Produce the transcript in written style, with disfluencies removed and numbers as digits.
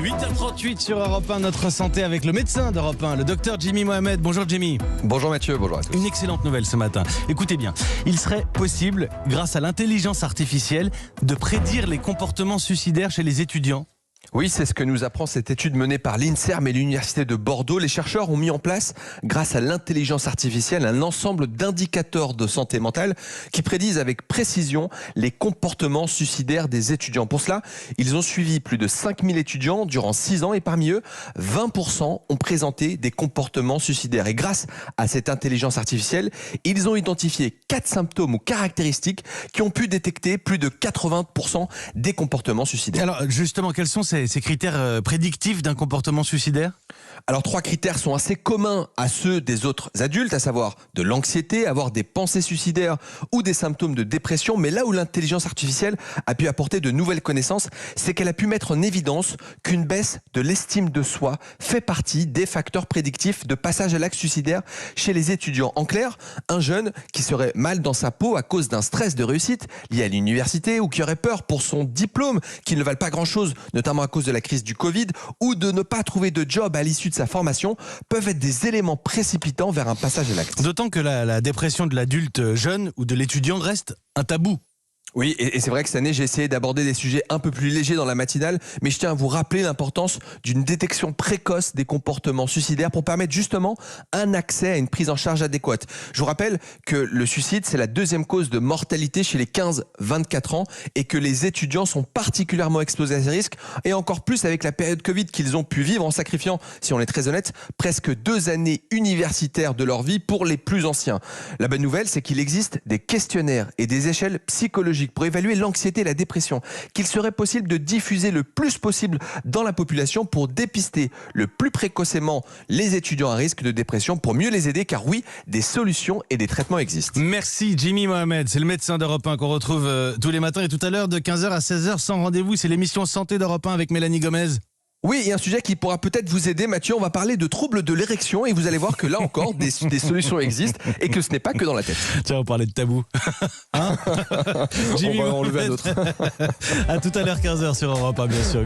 8h38 sur Europe 1, notre santé avec le médecin d'Europe 1, le docteur Jimmy Mohamed. Bonjour Jimmy. Bonjour Mathieu, bonjour à tous. Une excellente nouvelle ce matin. Écoutez bien, il serait possible, grâce à l'intelligence artificielle, de prédire les comportements suicidaires chez les étudiants. Oui, c'est ce que nous apprend cette étude menée par l'INSERM et l'Université de Bordeaux. Les chercheurs ont mis en place, grâce à l'intelligence artificielle, un ensemble d'indicateurs de santé mentale qui prédisent avec précision les comportements suicidaires des étudiants. Pour cela, ils ont suivi plus de 5000 étudiants durant 6 ans et parmi eux, 20% ont présenté des comportements suicidaires. Et grâce à cette intelligence artificielle, ils ont identifié 4 symptômes ou caractéristiques qui ont pu détecter plus de 80% des comportements suicidaires. Alors justement, quels sont ces critères prédictifs d'un comportement suicidaire ? Alors 3 critères sont assez communs à ceux des autres adultes, à savoir de l'anxiété, avoir des pensées suicidaires ou des symptômes de dépression. Mais là où l'intelligence artificielle a pu apporter de nouvelles connaissances, c'est qu'elle a pu mettre en évidence qu'une baisse de l'estime de soi fait partie des facteurs prédictifs de passage à l'acte suicidaire chez les étudiants. En clair, un jeune qui serait mal dans sa peau à cause d'un stress de réussite lié à l'université ou qui aurait peur pour son diplôme, qui ne valent pas grand-chose, notamment à cause de la crise du Covid, ou de ne pas trouver de job à l'issue de sa formation, peuvent être des éléments précipitants vers un passage à l'acte. D'autant que la dépression de l'adulte jeune ou de l'étudiant reste un tabou. Oui, et c'est vrai que cette année, j'ai essayé d'aborder des sujets un peu plus légers dans la matinale, mais je tiens à vous rappeler l'importance d'une détection précoce des comportements suicidaires pour permettre justement un accès à une prise en charge adéquate. Je vous rappelle que le suicide, c'est la 2e cause de mortalité chez les 15-24 ans et que les étudiants sont particulièrement exposés à ces risques et encore plus avec la période Covid qu'ils ont pu vivre en sacrifiant, si on est très honnête, presque 2 années universitaires de leur vie pour les plus anciens. La bonne nouvelle, c'est qu'il existe des questionnaires et des échelles psychologiques pour évaluer l'anxiété et la dépression, qu'il serait possible de diffuser le plus possible dans la population pour dépister le plus précocement les étudiants à risque de dépression pour mieux les aider, car oui, des solutions et des traitements existent. Merci Jimmy Mohamed, c'est le médecin d'Europe 1 qu'on retrouve tous les matins et tout à l'heure de 15h à 16h sans rendez-vous, c'est l'émission Santé d'Europe 1 avec Mélanie Gomez. Oui, il y a un sujet qui pourra peut-être vous aider, Mathieu. On va parler de troubles de l'érection et vous allez voir que là encore, des solutions existent et que ce n'est pas que dans la tête. Tiens, on parlait de tabou. Hein Jimmy on va enlever un Mohamed. autre. À tout à l'heure 15h sur Europe 1, bien sûr.